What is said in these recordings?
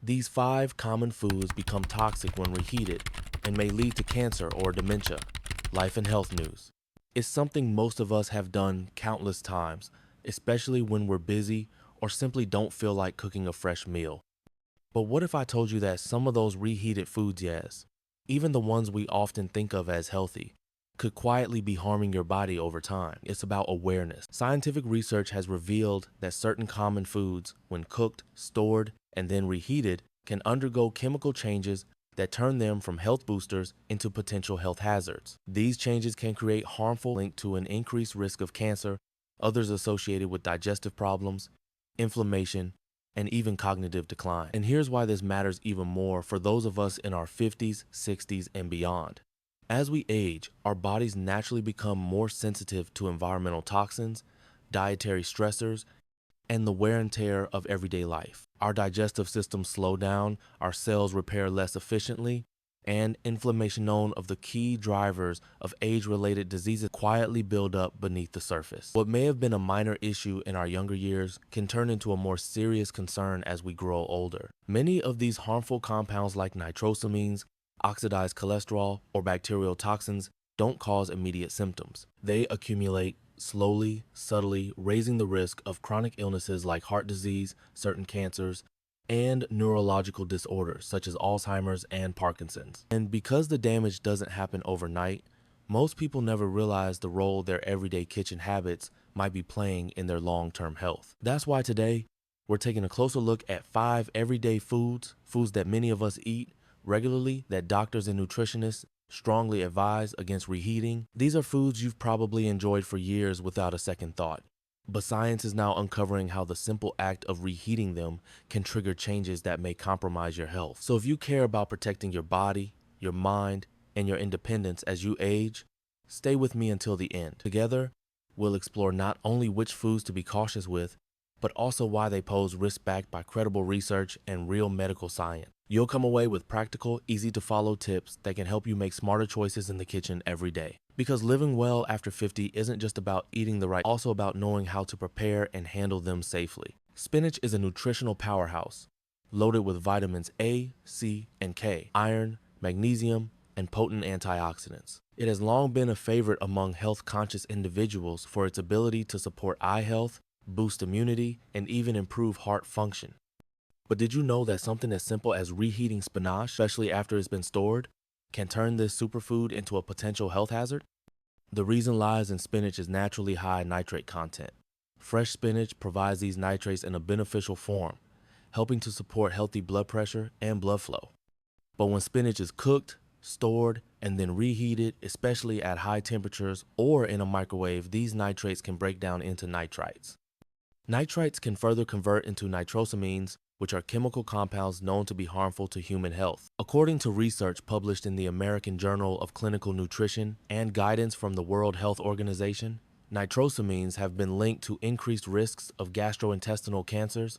These 5 common foods become toxic when reheated and may lead to cancer or dementia. Life and health news. It's something most of us have done countless times, especially when we're busy or simply don't feel like cooking a fresh meal. But what if I told you that some of those reheated foods, yes, even the ones we often think of as healthy, could quietly be harming your body over time? It's about awareness. Scientific research has revealed that certain common foods, when cooked, stored, and then reheated, can undergo chemical changes that turn them from health boosters into potential health hazards. These changes can create harmful linked to an increased risk of cancer, others associated with digestive problems, inflammation, and even cognitive decline. And here's why this matters even more for those of us in our 50s, 60s, and beyond. As we age, our bodies naturally become more sensitive to environmental toxins, dietary stressors, and the wear and tear of everyday life. Our digestive systems slow down, our cells repair less efficiently, and inflammation, known of the key drivers of age-related diseases, quietly build up beneath the surface. What may have been a minor issue in our younger years can turn into a more serious concern as we grow older. Many of these harmful compounds like nitrosamines, oxidized cholesterol, or bacterial toxins don't cause immediate symptoms. They accumulate slowly, subtly, raising the risk of chronic illnesses like heart disease, certain cancers, and neurological disorders such as Alzheimer's and Parkinson's. And because the damage doesn't happen overnight, most people never realize the role their everyday kitchen habits might be playing in their long-term health. That's why today, we're taking a closer look at 5 everyday foods that many of us eat regularly that doctors and nutritionists strongly advise against reheating. These are foods you've probably enjoyed for years without a second thought. But science is now uncovering how the simple act of reheating them can trigger changes that may compromise your health. So if you care about protecting your body, your mind, and your independence as you age, stay with me until the end. Together, we'll explore not only which foods to be cautious with, but also why they pose risk backed by credible research and real medical science. You'll come away with practical, easy to follow tips that can help you make smarter choices in the kitchen every day. Because living well after 50 isn't just about eating the right, also about knowing how to prepare and handle them safely. Spinach is a nutritional powerhouse, loaded with vitamins A, C, and K, iron, magnesium, and potent antioxidants. It has long been a favorite among health-conscious individuals for its ability to support eye health, boost immunity, and even improve heart function. But did you know that something as simple as reheating spinach, especially after it's been stored, can turn this superfood into a potential health hazard? The reason lies in spinach's naturally high nitrate content. Fresh spinach provides these nitrates in a beneficial form, helping to support healthy blood pressure and blood flow. But when spinach is cooked, stored, and then reheated, especially at high temperatures or in a microwave, these nitrates can break down into nitrites. Nitrites can further convert into nitrosamines, which are chemical compounds known to be harmful to human health. According to research published in the American Journal of Clinical Nutrition and guidance from the World Health Organization, nitrosamines have been linked to increased risks of gastrointestinal cancers,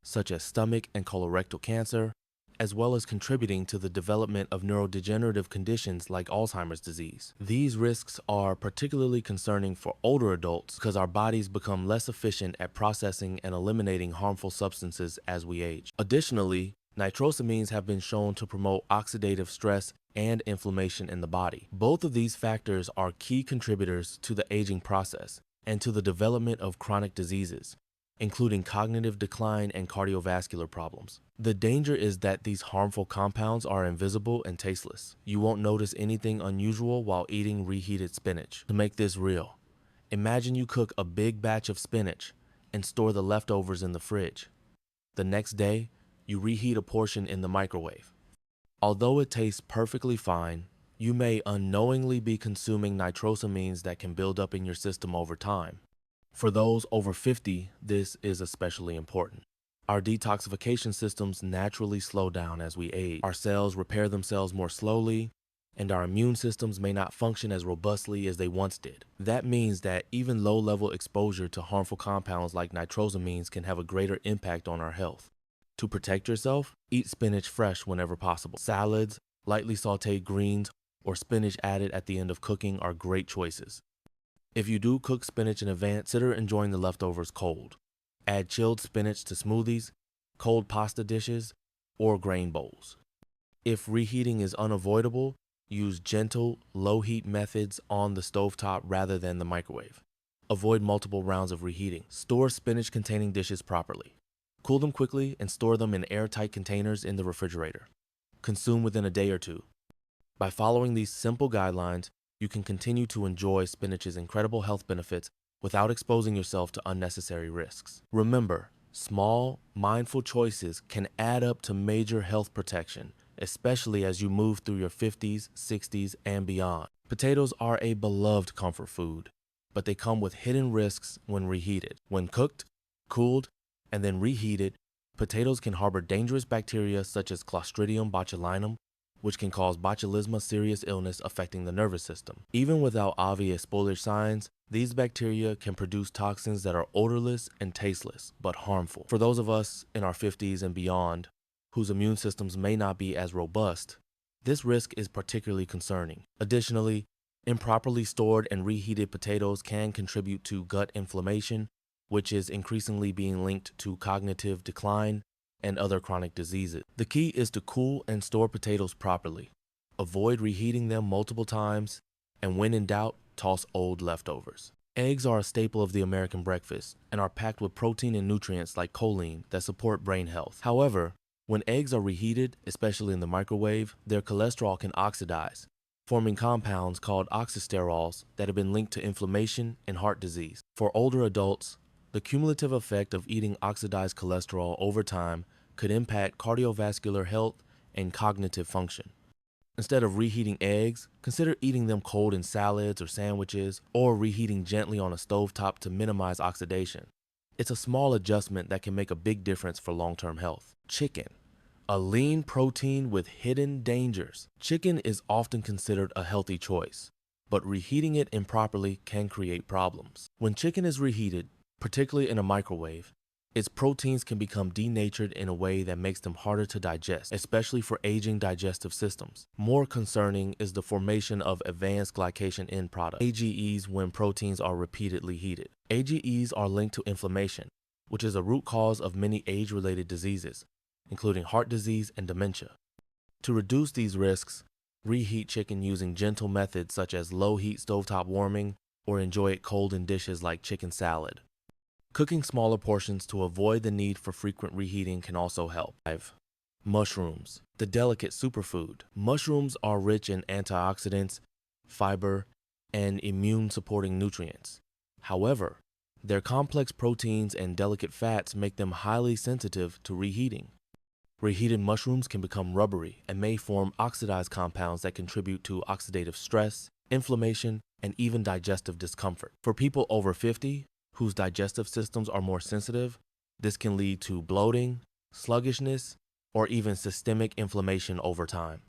such as stomach and colorectal cancer, as well as contributing to the development of neurodegenerative conditions like Alzheimer's disease. These risks are particularly concerning for older adults because our bodies become less efficient at processing and eliminating harmful substances as we age. Additionally, nitrosamines have been shown to promote oxidative stress and inflammation in the body. Both of these factors are key contributors to the aging process and to the development of chronic diseases, including cognitive decline and cardiovascular problems. The danger is that these harmful compounds are invisible and tasteless. You won't notice anything unusual while eating reheated spinach. To make this real, imagine you cook a big batch of spinach and store the leftovers in the fridge. The next day, you reheat a portion in the microwave. Although it tastes perfectly fine, you may unknowingly be consuming nitrosamines that can build up in your system over time. For those over 50, this is especially important. Our detoxification systems naturally slow down as we age. Our cells repair themselves more slowly, and our immune systems may not function as robustly as they once did. That means that even low-level exposure to harmful compounds like nitrosamines can have a greater impact on our health. To protect yourself, eat spinach fresh whenever possible. Salads, lightly sautéed greens, or spinach added at the end of cooking are great choices. If you do cook spinach in advance, consider enjoying the leftovers cold. Add chilled spinach to smoothies, cold pasta dishes, or grain bowls. If reheating is unavoidable, use gentle, low-heat methods on the stovetop rather than the microwave. Avoid multiple rounds of reheating. Store spinach-containing dishes properly. Cool them quickly and store them in airtight containers in the refrigerator. Consume within a day or two. By following these simple guidelines, you can continue to enjoy spinach's incredible health benefits without exposing yourself to unnecessary risks. Remember, small, mindful choices can add up to major health protection, especially as you move through your 50s, 60s, and beyond. Potatoes are a beloved comfort food, but they come with hidden risks when reheated. When cooked, cooled, and then reheated, potatoes can harbor dangerous bacteria such as Clostridium botulinum, which can cause botulism, a serious illness affecting the nervous system. Even without obvious spoilage signs, these bacteria can produce toxins that are odorless and tasteless, but harmful. For those of us in our 50s and beyond, whose immune systems may not be as robust, this risk is particularly concerning. Additionally, improperly stored and reheated potatoes can contribute to gut inflammation, which is increasingly being linked to cognitive decline and other chronic diseases. The key is to cool and store potatoes properly. Avoid reheating them multiple times, and when in doubt, toss old leftovers. Eggs are a staple of the American breakfast and are packed with protein and nutrients like choline that support brain health. However, when eggs are reheated, especially in the microwave, their cholesterol can oxidize, forming compounds called oxysterols that have been linked to inflammation and heart disease. For older adults, the cumulative effect of eating oxidized cholesterol over time could impact cardiovascular health and cognitive function. Instead of reheating eggs, consider eating them cold in salads or sandwiches, or reheating gently on a stovetop to minimize oxidation. It's a small adjustment that can make a big difference for long-term health. Chicken, a lean protein with hidden dangers. Chicken is often considered a healthy choice, but reheating it improperly can create problems. When chicken is reheated, particularly in a microwave, its proteins can become denatured in a way that makes them harder to digest, especially for aging digestive systems. More concerning is the formation of advanced glycation end products, AGEs, when proteins are repeatedly heated. AGEs are linked to inflammation, which is a root cause of many age-related diseases, including heart disease and dementia. To reduce these risks, reheat chicken using gentle methods such as low-heat stovetop warming, or enjoy it cold in dishes like chicken salad. Cooking smaller portions to avoid the need for frequent reheating can also help. 5. Mushrooms, the delicate superfood. Mushrooms are rich in antioxidants, fiber, and immune-supporting nutrients. However, their complex proteins and delicate fats make them highly sensitive to reheating. Reheated mushrooms can become rubbery and may form oxidized compounds that contribute to oxidative stress, inflammation, and even digestive discomfort. For people over 50, whose digestive systems are more sensitive, this can lead to bloating, sluggishness, or even systemic inflammation over time.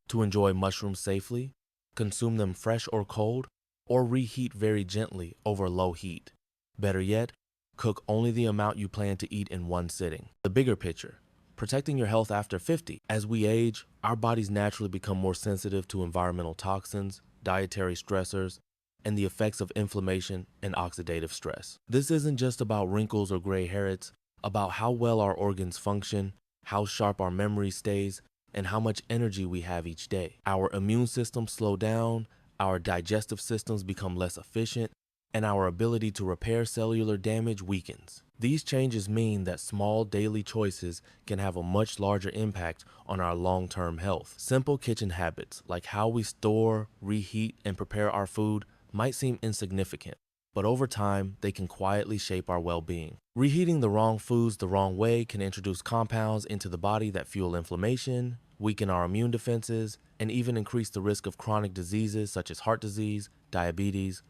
To enjoy mushrooms safely, consume them fresh or cold, or reheat very gently over low heat. Better yet, cook only the amount you plan to eat in one sitting. The bigger picture, protecting your health after 50. As we age, our bodies naturally become more sensitive to environmental toxins, dietary stressors, and the effects of inflammation and oxidative stress. This isn't just about wrinkles or gray hair, it's about how well our organs function, how sharp our memory stays, and how much energy we have each day. Our immune systems slow down, our digestive systems become less efficient, and our ability to repair cellular damage weakens. These changes mean that small daily choices can have a much larger impact on our long-term health. Simple kitchen habits, like how we store, reheat, and prepare our food, might seem insignificant, but over time, they can quietly shape our well-being. Reheating the wrong foods the wrong way can introduce compounds into the body that fuel inflammation, weaken our immune defenses, and even increase the risk of chronic diseases such as heart disease, diabetes,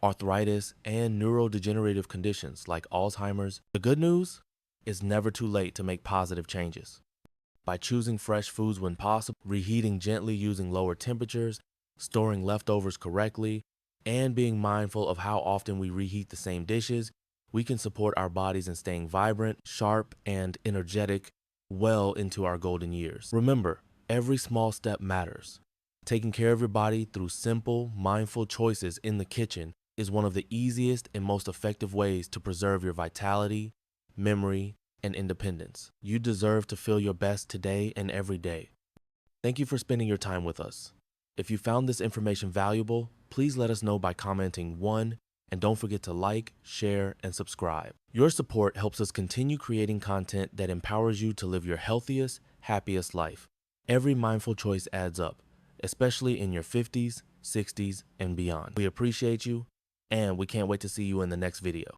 arthritis, and neurodegenerative conditions like Alzheimer's. The good news is never too late to make positive changes. By choosing fresh foods when possible, reheating gently using lower temperatures, storing leftovers correctly, and being mindful of how often we reheat the same dishes, we can support our bodies in staying vibrant, sharp, and energetic well into our golden years. Remember, every small step matters. Taking care of your body through simple, mindful choices in the kitchen is one of the easiest and most effective ways to preserve your vitality, memory, and independence. You deserve to feel your best today and every day. Thank you for spending your time with us. If you found this information valuable, please let us know by commenting 1, and don't forget to like, share, and subscribe. Your support helps us continue creating content that empowers you to live your healthiest, happiest life. Every mindful choice adds up, especially in your 50s, 60s, and beyond. We appreciate you, and we can't wait to see you in the next video.